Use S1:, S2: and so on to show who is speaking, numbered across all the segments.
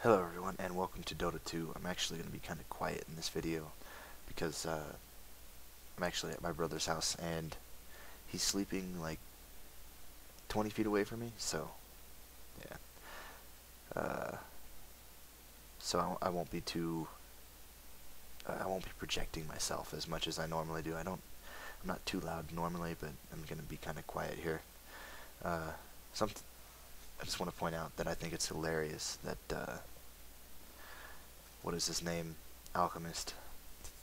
S1: Hello everyone and welcome to Dota 2. I'm actually going to be kind of quiet in this video because I'm actually at my brother's house and he's sleeping like 20 feet away from me, so yeah. I won't be I won't be projecting myself as much as I normally do. I'm not too loud normally, but I'm going to be kind of quiet here. Uh, I just want to point out that I think it's hilarious that what is his name? Alchemist.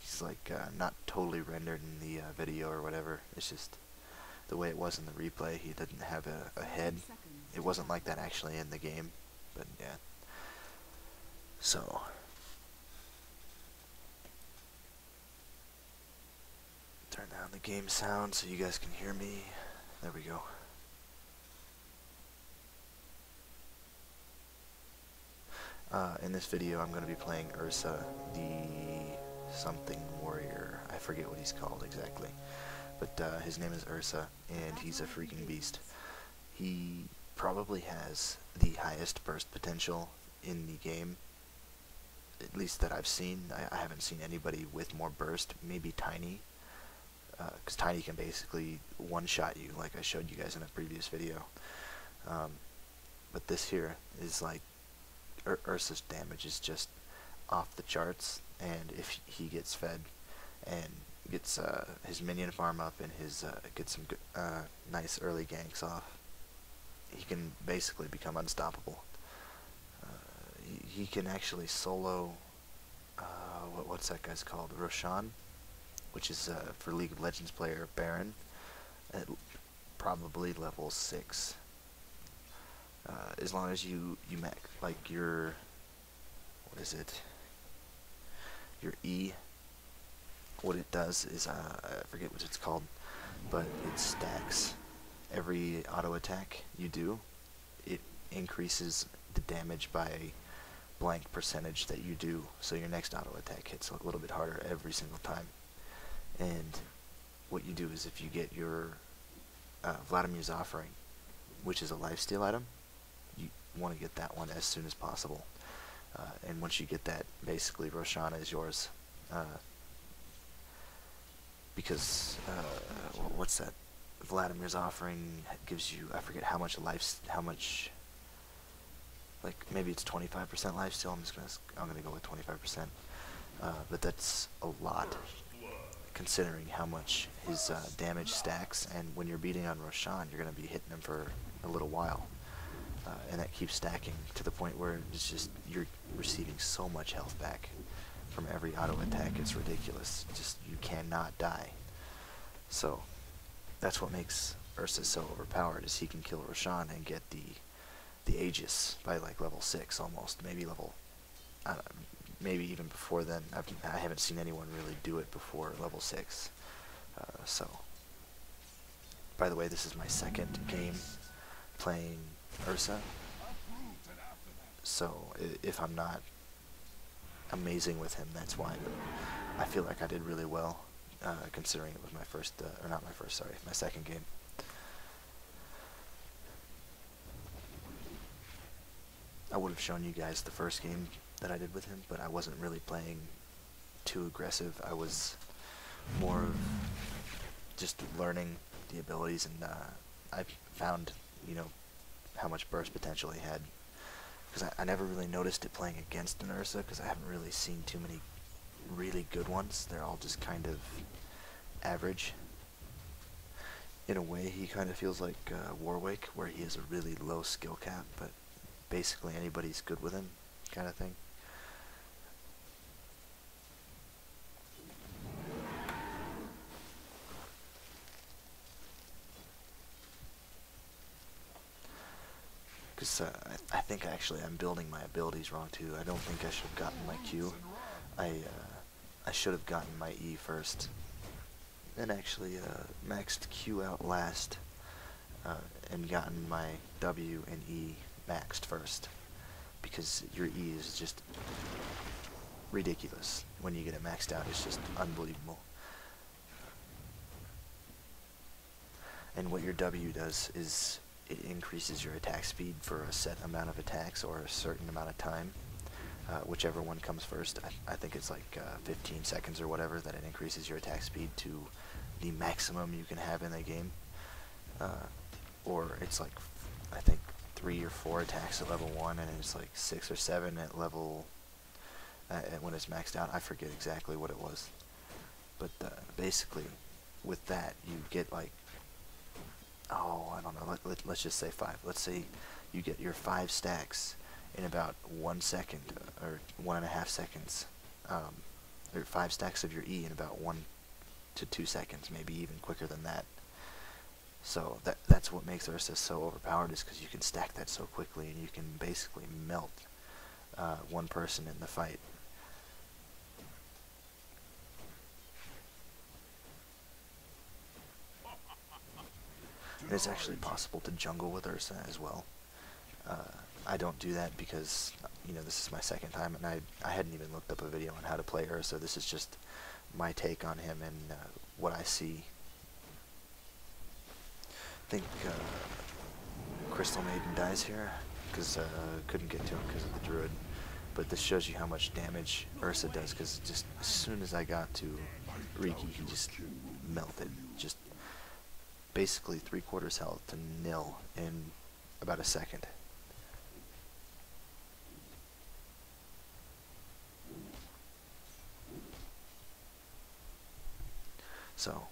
S1: He's like not totally rendered in the video or whatever. It's just the way it was in the replay. He didn't have a head. It wasn't like that actually in the game, but yeah. So turn down the game sound so you guys can hear me. There we go. In this video I'm going to be playing Ursa, the something warrior. I forget what he's called exactly. But his name is Ursa, and he's a freaking beast. He probably has the highest burst potential in the game, at least that I've seen. I haven't seen anybody with more burst, maybe Tiny, because Tiny can basically one-shot you, like I showed you guys in a previous video. But this here is like, Ursa's damage is just off the charts, and if he gets fed and gets his minion farm up and his gets some good, nice early ganks off, he can basically become unstoppable. He can actually solo what's that guy's called? Roshan, which is for League of Legends player Baron at probably level 6. As long as you max like your, what is it? Your E. What it does is I forget what it's called, but it stacks every auto attack you do. It increases the damage by a blank percentage that you do, so your next auto attack hits a little bit harder every single time. And what you do is if you get your Vladimir's Offering, which is a lifesteal item, you want to get that one as soon as possible. And once you get that, basically Roshana is yours. Because what's that? Vladimir's Offering gives you, I forget how much like maybe it's 25% lifesteal. I'm gonna go with 25%. But that's a lot, considering how much his damage stacks. And when you're beating on Roshan, you're gonna be hitting him for a little while. And that keeps stacking to the point where it's just, you're receiving so much health back from every auto attack. It's ridiculous. Just, you cannot die. So that's what makes Ursa so overpowered, is he can kill Roshan and get the Aegis by like level 6 almost, maybe level, I don't know, maybe even before then. I haven't seen anyone really do it before level 6. So by the way, this is my second game playing Ursa, so if I'm not amazing with him, that's why. But I feel like I did really well, considering it was my first, or not my first, sorry, my second game. I would have shown you guys the first game that I did with him, but I wasn't really playing too aggressive. I was more of just learning the abilities, and I found, you know, how much burst potential he had, because I never really noticed it playing against an Ursa, because I haven't really seen too many really good ones. They're all just kind of average. In a way, he kind of feels like Warwick, where he has a really low skill cap, but basically anybody's good with him, kind of thing. Because I think actually I'm building my abilities wrong too. I don't think I should have gotten my Q. I should have gotten my E first, and actually maxed Q out last, and gotten my W and E maxed first, because your E is just ridiculous. When you get it maxed out, it's just unbelievable. And what your W does is it increases your attack speed for a set amount of attacks or a certain amount of time. whichever one comes first. I think it's like 15 seconds or whatever that it increases your attack speed to the maximum you can have in the game. Or it's like, I think 3 or 4 attacks at level 1, and it's like 6 or 7 at level, when it's maxed out. I forget exactly what it was. But basically, with that, you get like, oh, I don't know, let's just say 5. Let's say you get your 5 stacks in about 1 second, or 1.5 seconds, or 5 stacks of your E in about 1 to 2 seconds, maybe even quicker than that. So that's what makes Ursa so overpowered, is because you can stack that so quickly, and you can basically melt one person in the fight. And it's actually possible to jungle with Ursa as well. I don't do that because, you know, this is my second time, and I hadn't even looked up a video on how to play Ursa. This is just my take on him and what I see. I think Crystal Maiden dies here because couldn't get to him because of the druid. But this shows you how much damage Ursa does, because just as soon as I got to Riki, he just melted. Just basically 3/4 health to 0 in about a second. So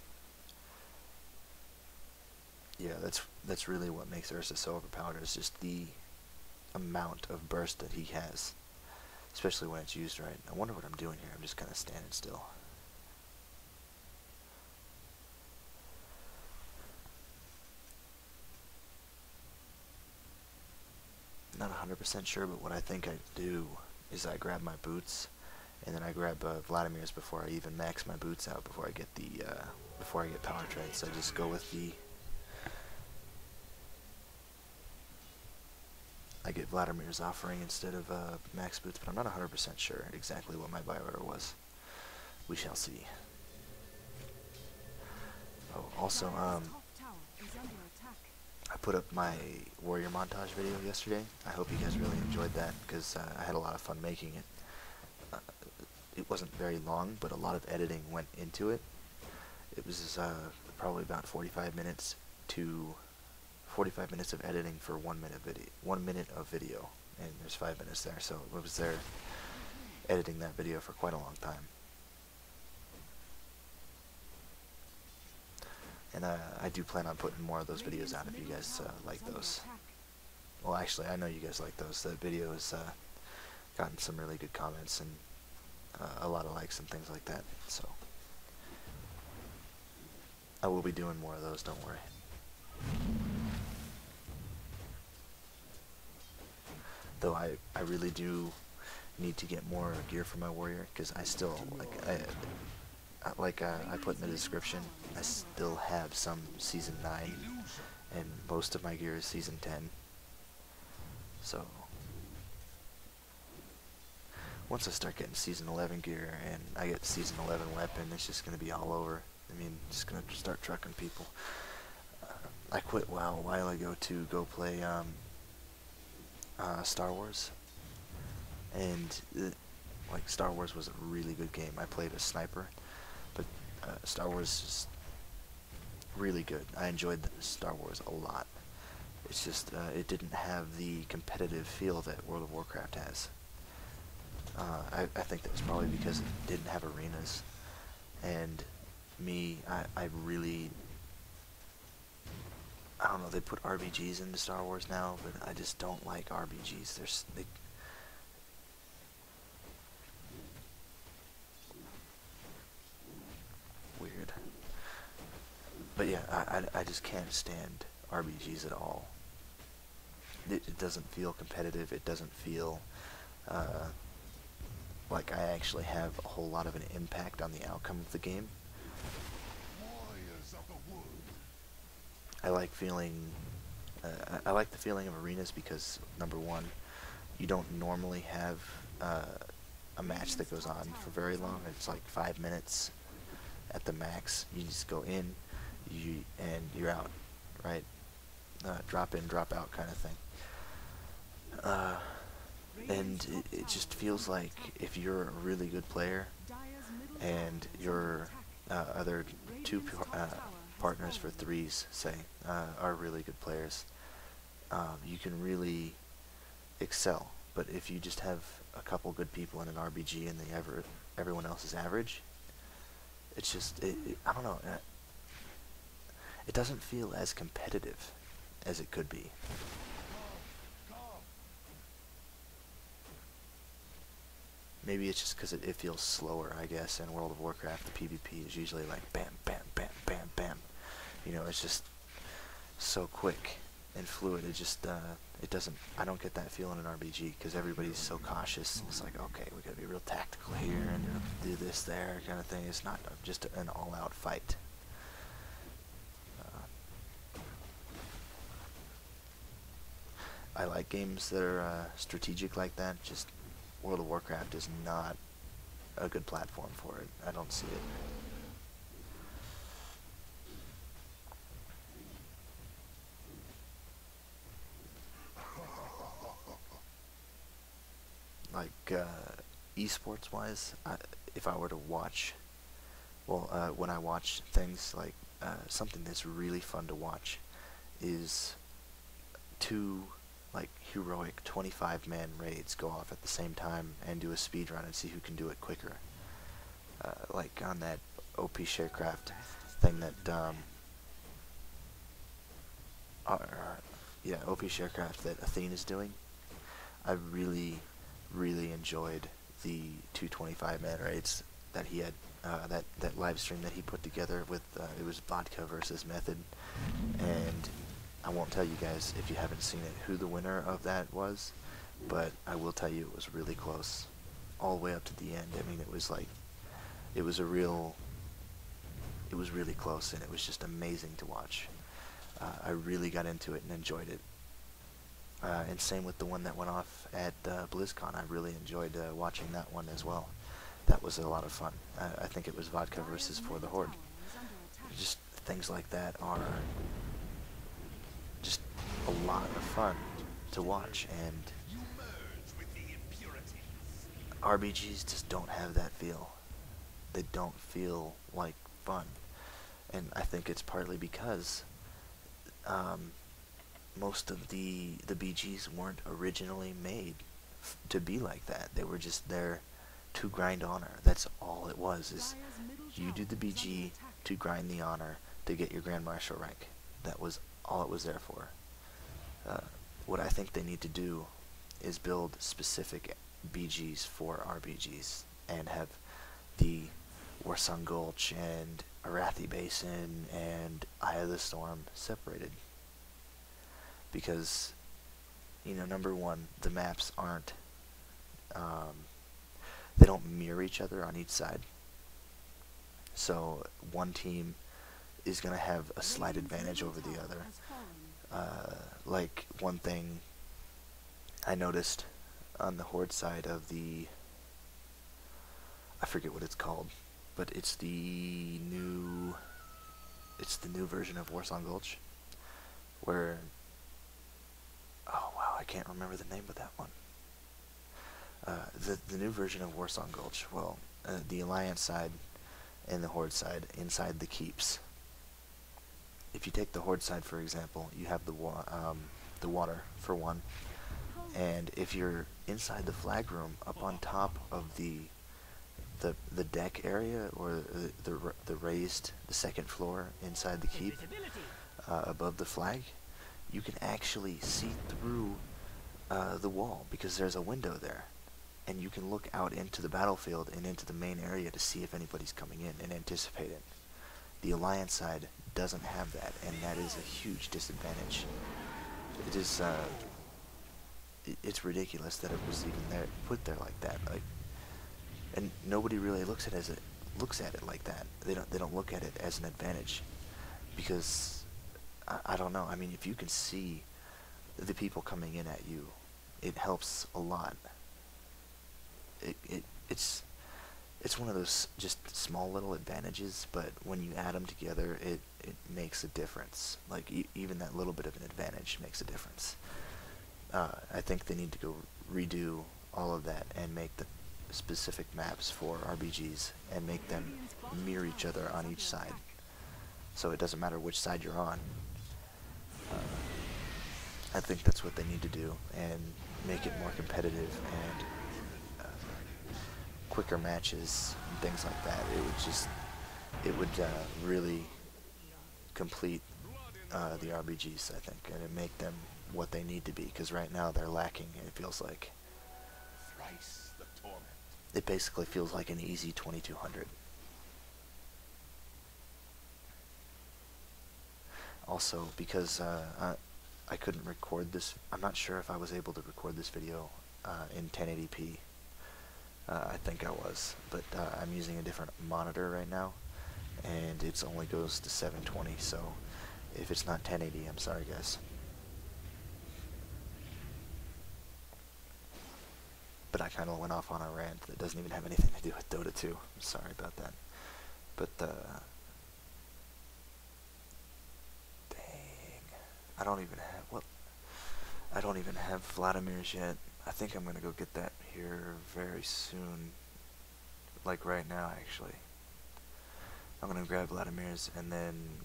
S1: yeah, that's really what makes Ursa so overpowered, is just the amount of burst that he has, especially when it's used right. I wonder what I'm doing here. I'm just kind of standing still. Not 100% sure, but what I think I do is I grab my boots, and then I grab Vladimir's before I even max my boots out, before I get the before I get power trades. So I just go with the, I get Vladimir's offering instead of max boots, but I'm not 100% sure exactly what my buy order was. We shall see. Oh, also, I put up my warrior montage video yesterday. I hope you guys really enjoyed that, because I had a lot of fun making it. It wasn't very long, but a lot of editing went into it. It was probably about 45 minutes of editing for 1 minute video. 1 minute of video, and there's 5 minutes there, so I was there editing that video for quite a long time. And I do plan on putting more of those videos out if you guys like those. Well, actually, I know you guys like those. The video has gotten some really good comments and a lot of likes and things like that. So I will be doing more of those, don't worry. Though I really do need to get more gear for my warrior, because I still, I put in the description, I still have some Season 9, and most of my gear is Season 10. So once I start getting Season 11 gear, and I get Season 11 weapon, it's just going to be all over. I mean, just going to start trucking people. I quit WoW a while ago to go play Star Wars, and like, Star Wars was a really good game. I played a sniper, but Star Wars is really good. I enjoyed Star Wars a lot. It's just it didn't have the competitive feel that World of Warcraft has. I think that was probably because it didn't have arenas, and me, I really, I don't know, they put RBGs into Star Wars now, but I just don't like RBGs. They weird. But yeah, I just can't stand RBGs at all. It doesn't feel competitive. It doesn't feel like I actually have a whole lot of an impact on the outcome of the game. I like feeling, I like the feeling of arenas because, number one, you don't normally have a match that goes on for very long. It's like 5 minutes at the max. You just go in, and you're out, right? Drop in, drop out kind of thing. And it just feels like if you're a really good player and your other two partners for threes, say, are really good players, you can really excel. But if you just have a couple good people in an RBG and everyone else is average, it's just, I don't know, it doesn't feel as competitive as it could be. Maybe it's just because it feels slower, I guess. In World of Warcraft, the PvP is usually like bam, bam, bam, bam, bam. You know, it's just so quick and fluid. It just, it doesn't, I don't get that feel in an RPG because everybody's so cautious. It's like, okay, we gotta be real tactical here and do this there kind of thing. It's not just an all-out fight. I like games that are strategic like that. Just World of Warcraft is not a good platform for it. I don't see it. Like esports wise, if I were to watch, well, when I watch things like something that's really fun to watch is two like heroic 25-man raids go off at the same time and do a speed run and see who can do it quicker. Like on that OP Sharecraft thing that yeah, OP Sharecraft that Athene is doing. I really enjoyed the 225-man raids that he had, that live stream that he put together with, it was vodka versus method, and I won't tell you guys, if you haven't seen it, who the winner of that was, but I will tell you it was really close, all the way up to the end. I mean, it was like, it was really close, and it was just amazing to watch. I really got into it and enjoyed it. And same with the one that went off at BlizzCon. I really enjoyed watching that one as well. That was a lot of fun. I think it was Vodka versus For the Horde. Just things like that are just a lot of fun to watch, and RBGs just don't have that feel. They don't feel like fun. And I think it's partly because most of the BGs weren't originally made to be like that. They were just there to grind honor. That's all it was, is you do the BG to grind the honor to get your Grand Marshal rank. That was all it was there for. What I think they need to do is build specific BGs for RPGs and have the Warsong Gulch and Arathi Basin and Eye of the Storm separated. Because, you know, number one, the maps aren't, they don't mirror each other on each side. So one team is going to have a slight advantage over the other. Like one thing I noticed on the Horde side of the, I forget what it's called, but it's the new version of Warsong Gulch, where, oh wow, I can't remember the name of that one. The new version of Warsong Gulch, well, the Alliance side and the Horde side, inside the keeps. If you take the Horde side, for example, you have the water, for one, and if you're inside the flag room, up on top of the deck area, or the raised, the second floor inside the keep, above the flag, you can actually see through the wall, because there's a window there, and you can look out into the battlefield and into the main area to see if anybody's coming in and anticipate it. The Alliance side doesn't have that, and that is a huge disadvantage. It is, it's ridiculous that it was even there, put there like that. Like, and nobody really looks at it like that. They don't look at it as an advantage, because I don't know. I mean, if you can see the people coming in at you, it helps a lot. It's one of those just small little advantages, but when you add them together, it makes a difference. Like even that little bit of an advantage makes a difference. I think they need to go redo all of that and make the specific maps for RBGs and make them mirror each other on each side. So it doesn't matter which side you're on. I think that's what they need to do, and make it more competitive and quicker matches and things like that. It would really complete the RBGs, I think, and it'd make them what they need to be, because right now they're lacking, it feels like.
S2: Thrice the torment.
S1: It basically feels like an easy 2200. Also, because I couldn't record this, I'm not sure if I was able to record this video in 1080p. I think I was, but I'm using a different monitor right now, and it only goes to 720, so if it's not 1080, I'm sorry guys. But I kind of went off on a rant that doesn't even have anything to do with Dota 2. I'm sorry about that. But, dang. I don't even have Vladimir's yet. I think I'm gonna go get that here very soon. Like right now, actually. I'm gonna grab Vladimir's and then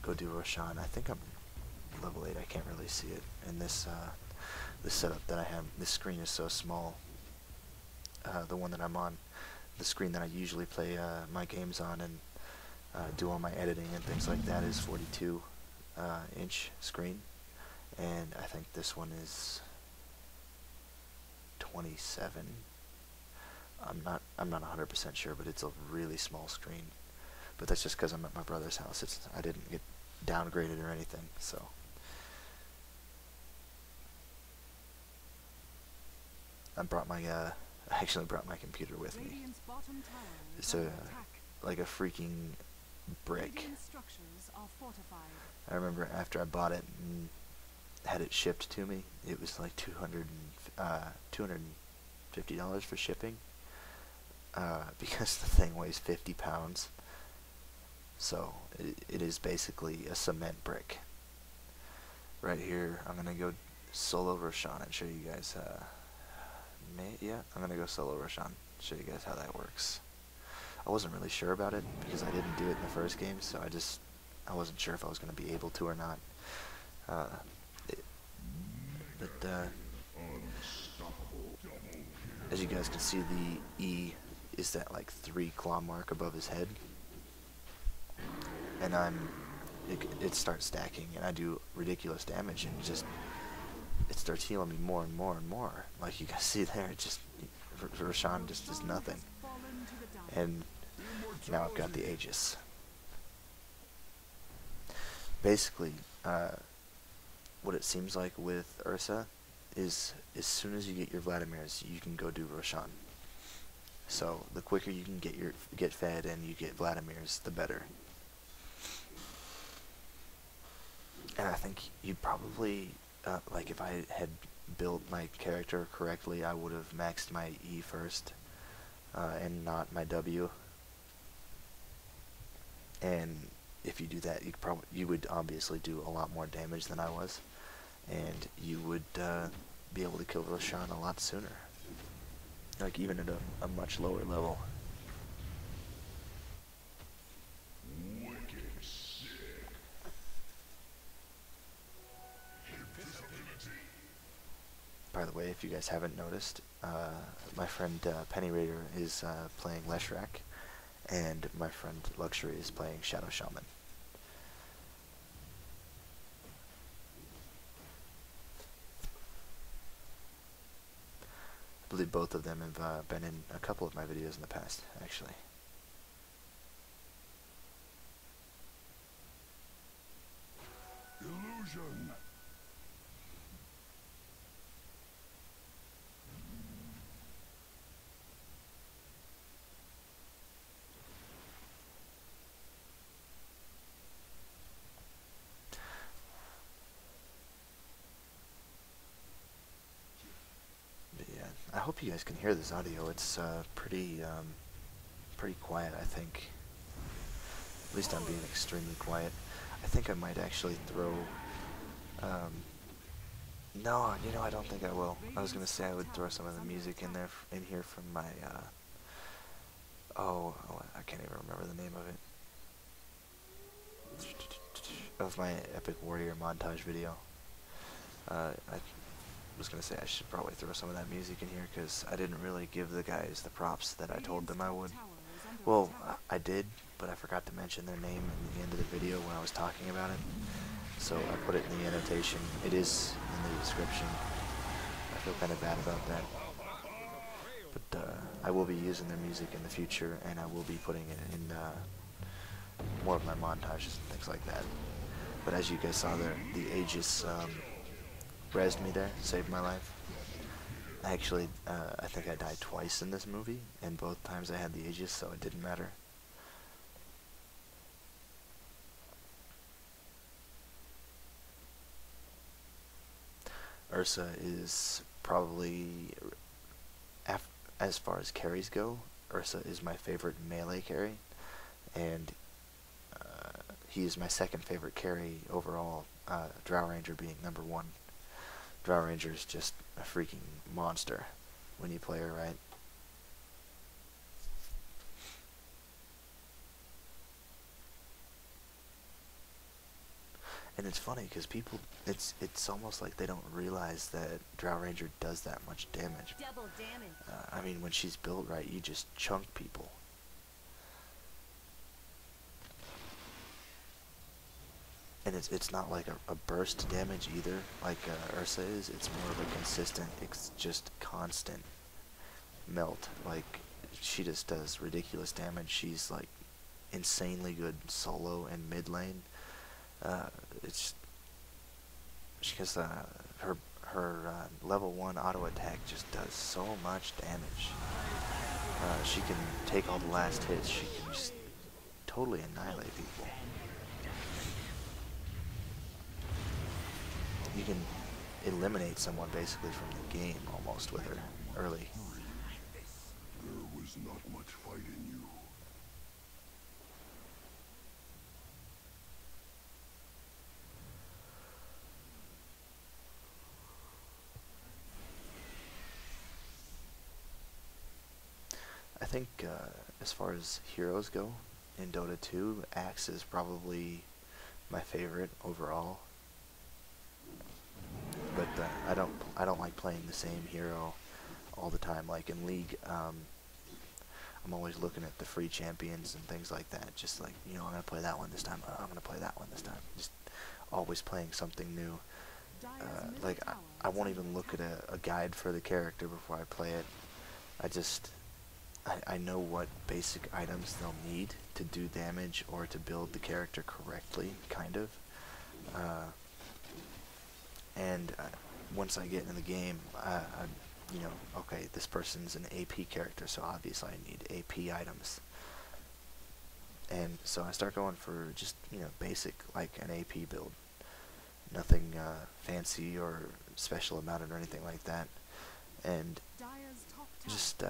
S1: go do Roshan. I think I'm level 8. I can't really see it. And this setup that I have, this screen is so small. The one that I'm on, the screen that I usually play my games on and do all my editing and things like that, is 42 inch screen, and I think this one is 27. I'm not 100% sure, but it's a really small screen. But that's just because I'm at my brother's house. I didn't get downgraded or anything, so. I actually brought my computer with me. It's like a freaking brick. I remember after I bought it and had it shipped to me, it was like $250 for shipping, because the thing weighs 50 pounds. So it is basically a cement brick. Right here, I'm gonna go solo Roshan and show you guys. Yeah, I'm gonna go solo Roshan, show you guys how that works. I wasn't really sure about it because I didn't do it in the first game, so I wasn't sure if I was gonna be able to or not. As you guys can see, the E is that like 3 claw mark above his head, and it starts stacking, and I do ridiculous damage, and it starts healing me more and more and more. Like you guys see there, Roshan just is nothing. And now I've got the Aegis. Basically, what it seems like with Ursa is as soon as you get your Vladimir's, you can go do Roshan. So the quicker you can get fed and you get Vladimir's, the better. And I think you'd probably, like if I had built my character correctly, I would have maxed my E first, and not my W. And if you do that, you would obviously do a lot more damage than I was, and you would be able to kill Roshan a lot sooner, like even at a much lower level. By the way, if you guys haven't noticed, my friend Penny Raider is playing Leshrac, and my friend Luxury is playing Shadow Shaman. I believe both of them have been in a couple of my videos in the past, actually.
S2: Illusion.
S1: I hope you guys can hear this audio. It's pretty quiet, I think. At least I'm being extremely quiet. I think I might actually throw No, you know, I don't think I will. I was gonna say I would throw some of the music in there, in here from my, oh, I can't even remember the name of it. Of my Epic Warrior montage video. I was gonna say I should probably throw some of that music in here, because I didn't really give the guys the props that I told them I would. Well, I did, but I forgot to mention their name in the end of the video when I was talking about it. So I put it in the annotation. It is in the description. I feel kind of bad about that. But I will be using their music in the future, and I will be putting it in more of my montages and things like that. But as you guys saw there, the Aegis rezzed me there, saved my life. Actually, I think I died twice in this movie, and both times I had the Aegis, so it didn't matter. Ursa is probably, as far as carries go, Ursa is my favorite melee carry, and he is my second favorite carry overall, Drow Ranger being number one. Drow Ranger is just a freaking monster when you play her right. And it's funny because people, it's almost like they don't realize that Drow Ranger does that much damage.
S3: Double damage.
S1: I mean, when she's built right, you just chunk people. And it's not like a burst damage either, like Ursa is. It's more of a consistent, it's just constant melt. Like, she just does ridiculous damage. She's like insanely good solo and mid lane. It's because her level 1 auto attack just does so much damage. She can take all the last hits. She can just totally annihilate people. You can eliminate someone basically from the game almost with her early.
S2: There was not much fight in you.
S1: I think as far as heroes go in Dota 2, Axe is probably my favorite overall. But I don't like playing the same hero all the time. Like in League, I'm always looking at the free champions and things like that. Just like, you know, I'm gonna play that one this time. I'm gonna play that one this time. Just always playing something new. Like I won't even look at a guide for the character before I play it. I know what basic items they'll need to do damage or to build the character correctly, kind of. And once I get in the game, you know, okay, this person's an AP character, so obviously I need AP items. And so I start going for just, you know, basic, like an AP build. Nothing fancy or special about it or anything like that. And just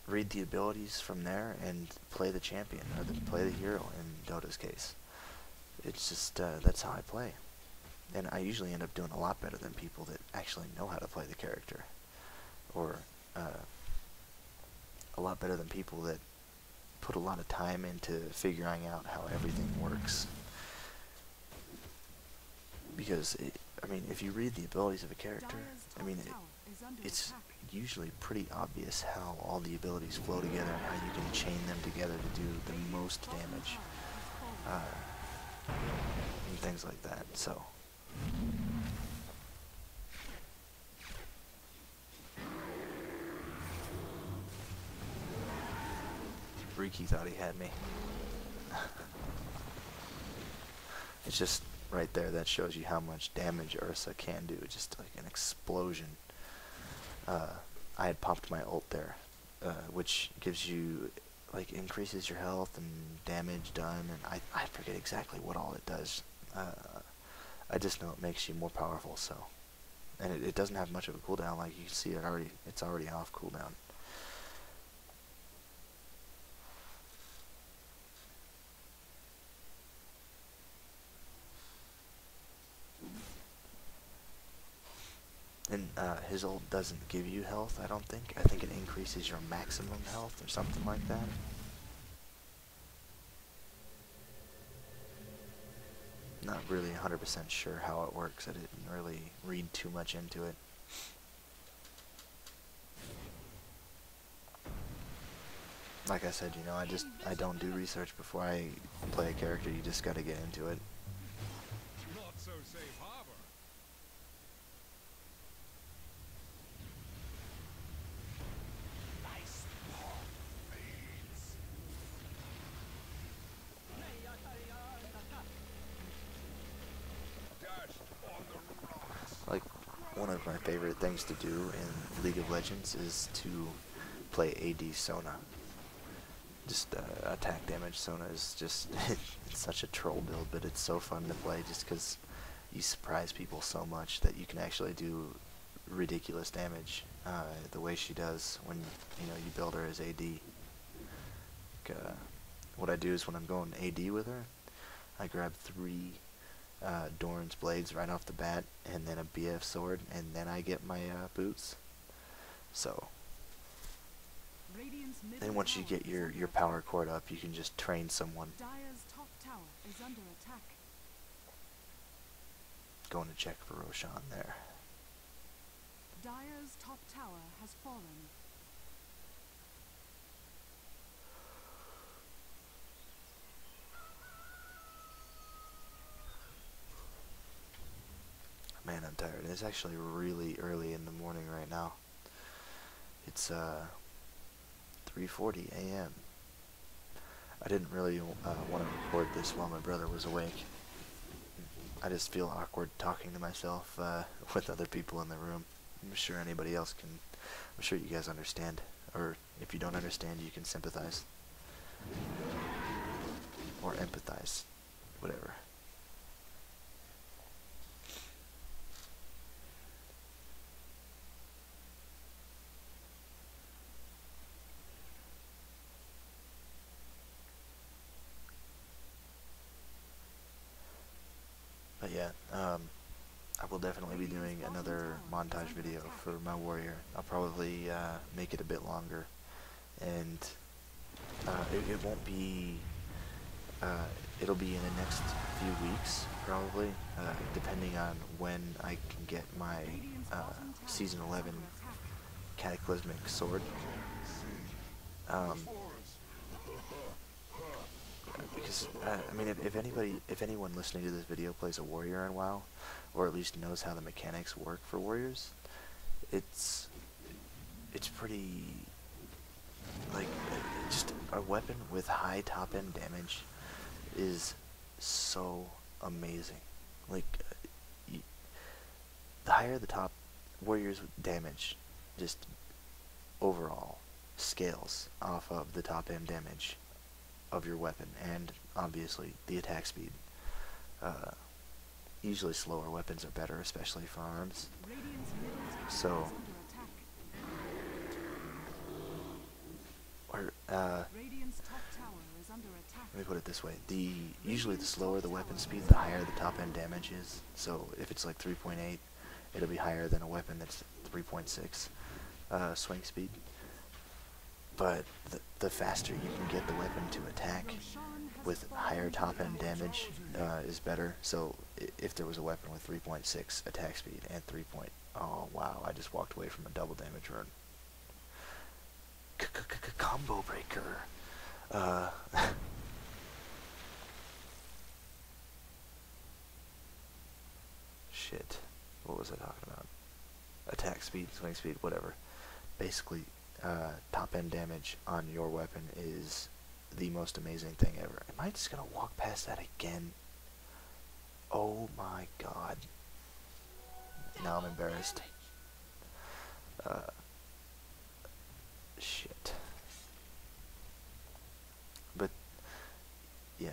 S1: read the abilities from there and play the champion, or play the hero in Dota's case. It's just, that's how I play. And I usually end up doing a lot better than people that actually know how to play the character. Or a lot better than people that put a lot of time into figuring out how everything works. Because, I mean, if you read the abilities of a character, I mean, it's usually pretty obvious how all the abilities flow together and how you can chain them together to do the most damage. And things like that, so. Riki thought he had me. It's just right there, that shows you how much damage Ursa can do, just like an explosion. I had popped my ult there, which gives you, like, increases your health and damage done, and I forget exactly what all it does. I just know it makes you more powerful, so. And it doesn't have much of a cooldown, like you can see it's already off cooldown. his ult doesn't give you health, I don't think. I think it increases your maximum health or something like that. Not really 100% sure how it works. I didn't really read too much into it. Like I said, you know, I don't do research before I play a character. You just gotta get into it.
S3: Not so safe harbor. Dashed on the rocks.
S1: Like, one of my favorite things to do in League of Legends is to play AD Sona. Just attack damage Sona is just it's such a troll build, but it's so fun to play just because you surprise people so much that you can actually do ridiculous damage the way she does when you know you build her as AD. Like, what I do is when I'm going AD with her, I grab 3 Doran's blades right off the bat, and then a BF sword, and then I get my boots. So then once you get your power cord up, you can just train someone.
S4: Dire's top tower is under attack.
S1: Going to check for Roshan there.
S4: Dire's top tower has fallen.
S1: Man, I'm tired. It's actually really early in the morning right now. It's 3:40 a.m. I didn't really want to record this while my brother was awake. I just feel awkward talking to myself with other people in the room. I'm sure anybody else can. I'm sure you guys understand. Or if you don't understand, you can sympathize. Or empathize. Whatever. But yeah, I will definitely be doing another montage video for my warrior. I'll probably make it a bit longer, and it won't be. It'll be in the next few weeks, probably, depending on when I can get my Season 11 Cataclysmic Sword. Because I mean, if anyone listening to this video plays a warrior in WoW, or at least knows how the mechanics work for warriors, it's pretty like just a weapon with high top end damage is so amazing. Like the higher the top warrior's damage, just overall scales off of the top end damage of your weapon, and obviously the attack speed. Usually slower weapons are better, especially for arms. So, or let me put it this way: usually the slower the weapon speed, the higher the top end damage is. So if it's like 3.8, it'll be higher than a weapon that's 3.6 swing speed. But the faster you can get the weapon to attack with higher top end damage is better. So if there was a weapon with 3.6 attack speed and oh wow, I just walked away from a double damage run. Combo breaker. Shit. What was I talking about? Attack speed, swing speed, whatever. Basically, top end damage on your weapon is the most amazing thing ever. Am I just gonna walk past that again? Oh my god. Now I'm embarrassed. Shit. But yeah,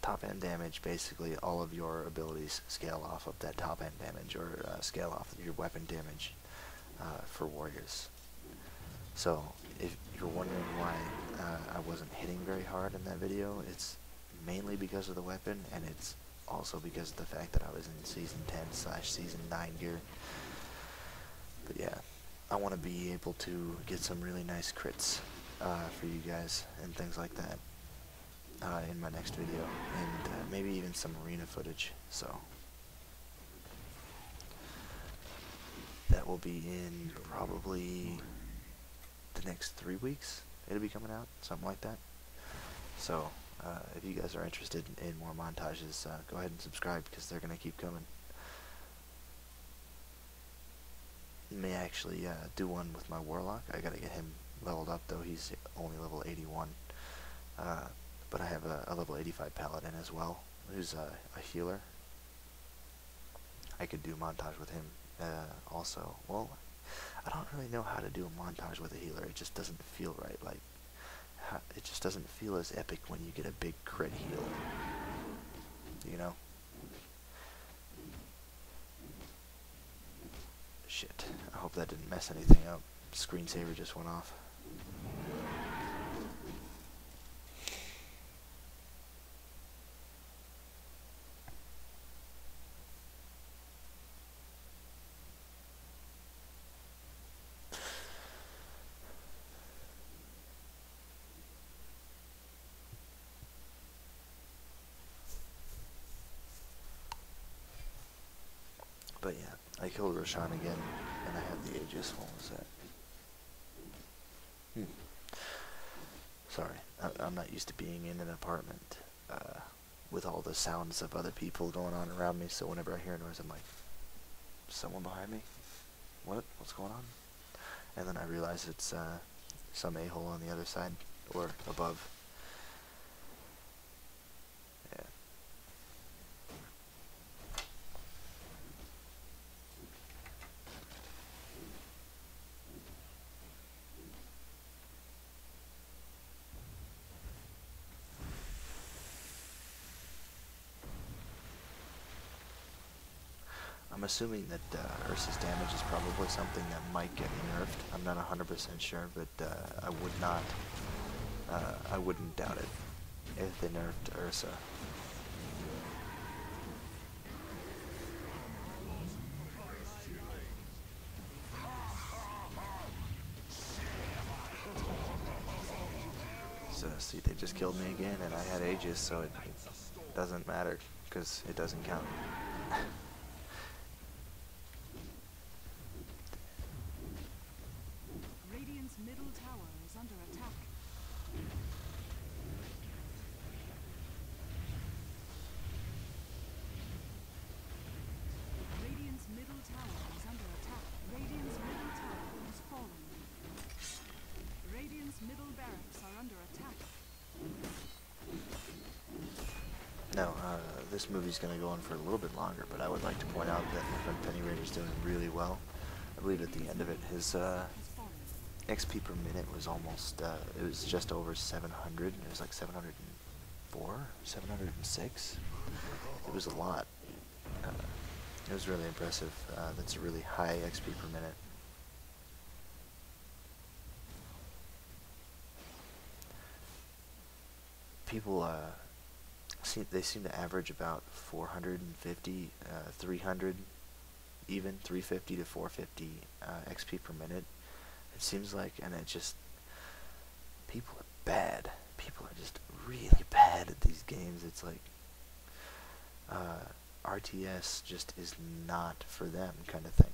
S1: top end damage, basically all of your abilities scale off of that top end damage, or scale off of your weapon damage for warriors. So, if you're wondering why I wasn't hitting very hard in that video, it's mainly because of the weapon, and it's also because of the fact that I was in Season 10/Season 9 gear. But yeah, I want to be able to get some really nice crits for you guys and things like that in my next video, and maybe even some arena footage. So that will be in probably the next 3 weeks. It'll be coming out, something like that. So if you guys are interested in more montages, go ahead and subscribe, because they're going to keep coming. May actually do one with my warlock. I gotta get him leveled up, though. He's only level 81. But I have a level 85 paladin as well, who's a healer. I could do a montage with him also. Well, I don't really know how to do a montage with a healer. It just doesn't feel right. Like, it just doesn't feel as epic when you get a big crit heal. You know? Shit. I hope that didn't mess anything up. Screensaver just went off. But yeah, I killed Roshan again, and I have the Aegis. What was that? Sorry, I'm not used to being in an apartment with all the sounds of other people going on around me, so whenever I hear a noise, I'm like, someone behind me? What? What's going on? And then I realize it's some a-hole on the other side, or above. Yeah. I'm assuming that Ursa's damage is probably something that might get nerfed. I'm not 100% sure, but I wouldn't doubt it if they nerfed Ursa. So, see, they just killed me again, and I had Aegis, so it doesn't matter, because it doesn't count.
S4: Radiant's middle tower is under attack. Radiant's middle tower is under attack. Radiant's middle tower has fallen. Radiant's middle barracks are under attack.
S1: Now, this movie's going to go on for a little bit longer, but I would like to point out that my friend Penny Raider's doing really well. I believe at the end of it, his XP per minute was almost, it was just over 700. It was like 704, 706. It was a lot. It was really impressive. That's a really high XP per minute. People, they seem to average about 450, 300, even 350 to 450 XP per minute. It seems like, and it just, people are bad. People are just really bad at these games. It's like, RTS just is not for them, kind of thing.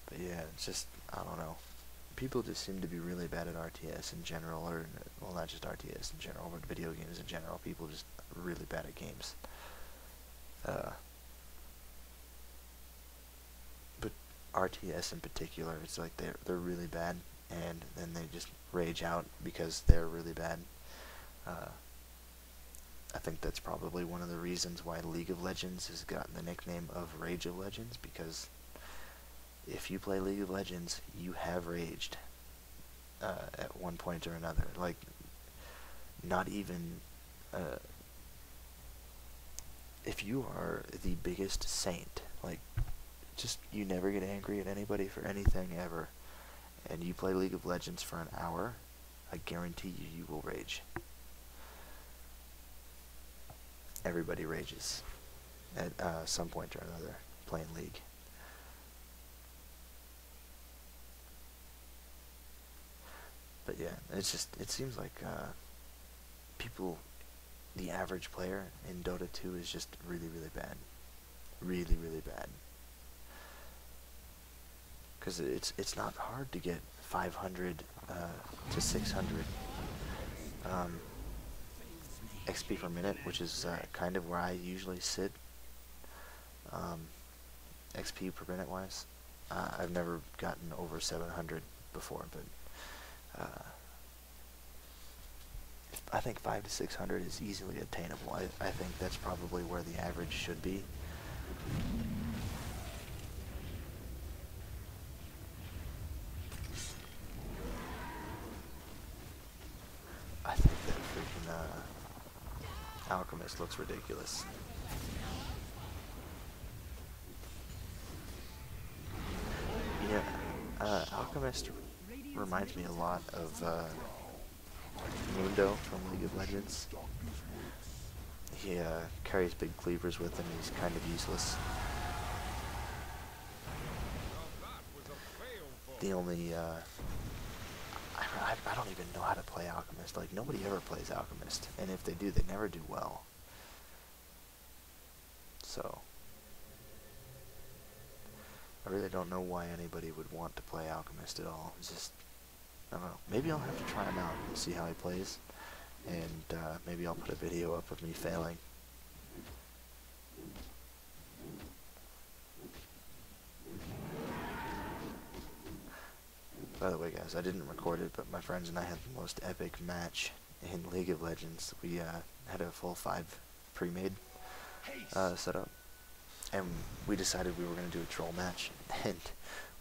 S1: But yeah, it's just, I don't know. People just seem to be really bad at RTS in general, or, well, not just RTS in general, but video games in general. People just really bad at games. But RTS in particular, it's like they're really bad, and then they just rage out because they're really bad. I think that's probably one of the reasons why League of Legends has gotten the nickname of Rage of Legends, because if you play League of Legends, you have raged at one point or another. Like, not even if you are the biggest saint, like, just you never get angry at anybody for anything ever, and you play League of Legends for an hour, I guarantee you, you will rage. Everybody rages at some point or another playing League. But yeah, it's just, it seems like people, the average player in Dota 2 is just really, really bad. Really, really bad. Because it's not hard to get 500 to 600 XP per minute, which is kind of where I usually sit. XP per minute wise, I've never gotten over 700 before, but I think 500 to 600 is easily attainable. I think that's probably where the average should be. I think that freaking Alchemist looks ridiculous. Yeah, Alchemist reminds me a lot of Mundo from League of Legends. He carries big cleavers with him. He's kind of useless. The only I don't even know how to play Alchemist. Like, nobody ever plays Alchemist, and if they do, they never do well. So I really don't know why anybody would want to play Alchemist at all. It's just, I don't know. Maybe I'll have to try him out and see how he plays, and maybe I'll put a video up of me failing. By the way, guys, I didn't record it, but my friends and I had the most epic match in League of Legends. We had a full 5 pre-made set up, and we decided we were going to do a troll match, and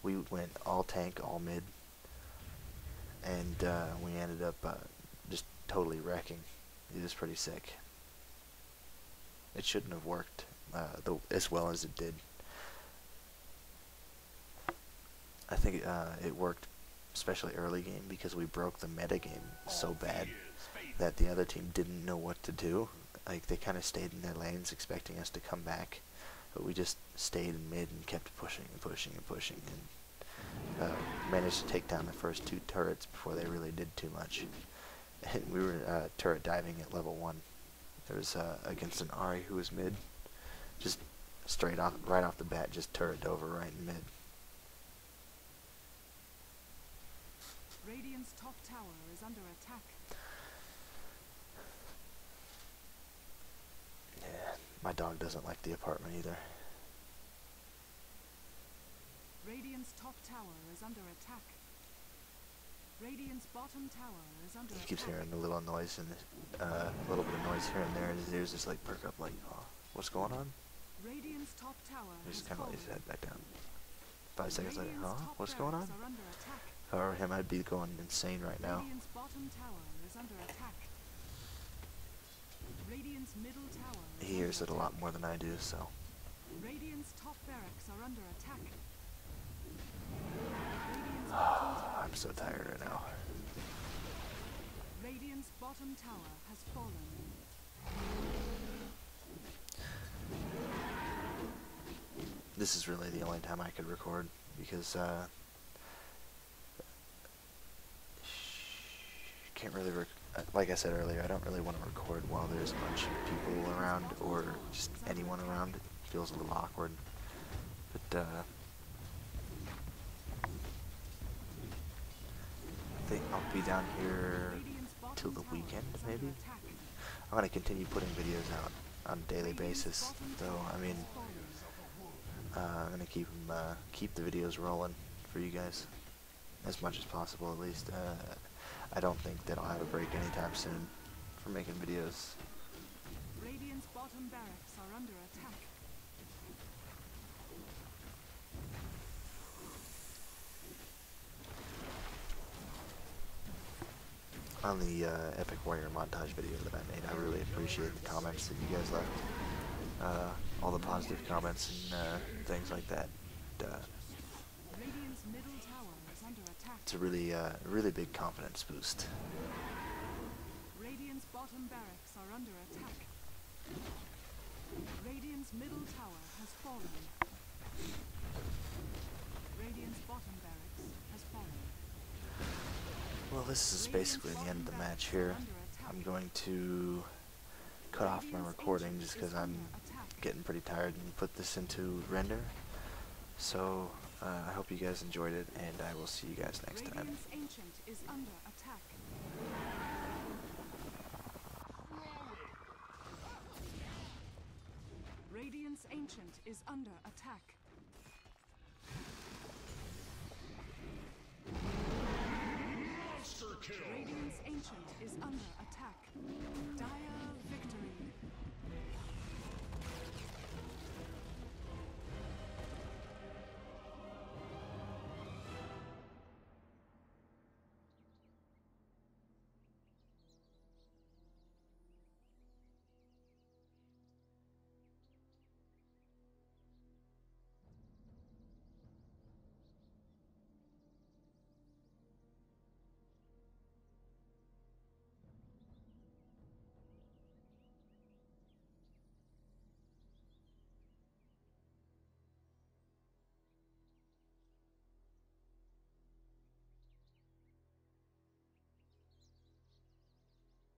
S1: we went all tank, all mid, and we ended up just totally wrecking. It was pretty sick. It shouldn't have worked as well as it did. I think it worked especially early game because we broke the meta game so bad that the other team didn't know what to do. Like, they kind of stayed in their lanes expecting us to come back, but we just stayed in mid and kept pushing and pushing and pushing, and managed to take down the first 2 turrets before they really did too much. And we were turret diving at level 1. There was against an Ahri who was mid, just straight off, right off the bat, just turret over right in mid.
S4: Radiant's top tower is under attack.
S1: Yeah, my dog doesn't like the apartment either.
S4: Radiant's top tower is under attack. Radiant's bottom tower is under attack.
S1: He keeps hearing a little noise and a little bit of noise here and there, and his ears just like perk up like, oh, what's going on?
S4: Radiant's top tower
S1: He just
S4: has
S1: kind of
S4: fallen.
S1: lays his head back down. 5 seconds later,
S4: Radiant's
S1: huh?
S4: top
S1: What's going on?
S4: barracks are under attack.
S1: If I were him, I'd be going insane right now.
S4: Radiant's bottom tower is under attack. Radiant's middle tower is
S1: He
S4: under
S1: hears it a
S4: attack.
S1: lot more than I do, so.
S4: Radiant's top barracks are under attack. Radiant's bottom tower
S1: I'm so
S4: is
S1: tired
S4: under
S1: right now.
S4: attack. Radiant's bottom tower has fallen.
S1: This is really the only time I could record, because can't really like I said earlier, I don't really want to record while there's a bunch of people around or just anyone around. It feels a little awkward, but I think I'll be down here
S4: Radiant's bottom
S1: till the
S4: tower
S1: weekend,
S4: is under
S1: maybe.
S4: attack.
S1: I'm gonna continue putting videos out on a daily basis, though. I mean, I'm gonna keep the videos rolling for you guys as much as possible, at least. I don't think that I'll have a break anytime soon for making videos.
S4: Radiant's bottom barracks are under attack.
S1: On the Epic Warrior montage video that I made, I really appreciate the comments that you guys left. all the positive comments and things like that.
S4: Radiant's middle tower is under attack.
S1: It's a really big confidence boost.
S4: Radiant's bottom barracks are under attack. Radiant's middle tower has fallen. Radiant's bottom barracks has fallen.
S1: Well, this is basically the end of the match here. I'm going to cut off my recording just because I'm getting pretty tired and put this into render. So I hope you guys enjoyed it, and I will see you guys next time.
S4: Radiant's ancient is under attack. Radiant's ancient is under attack.
S3: Monster kill!
S4: Radiant's ancient is under attack. Dire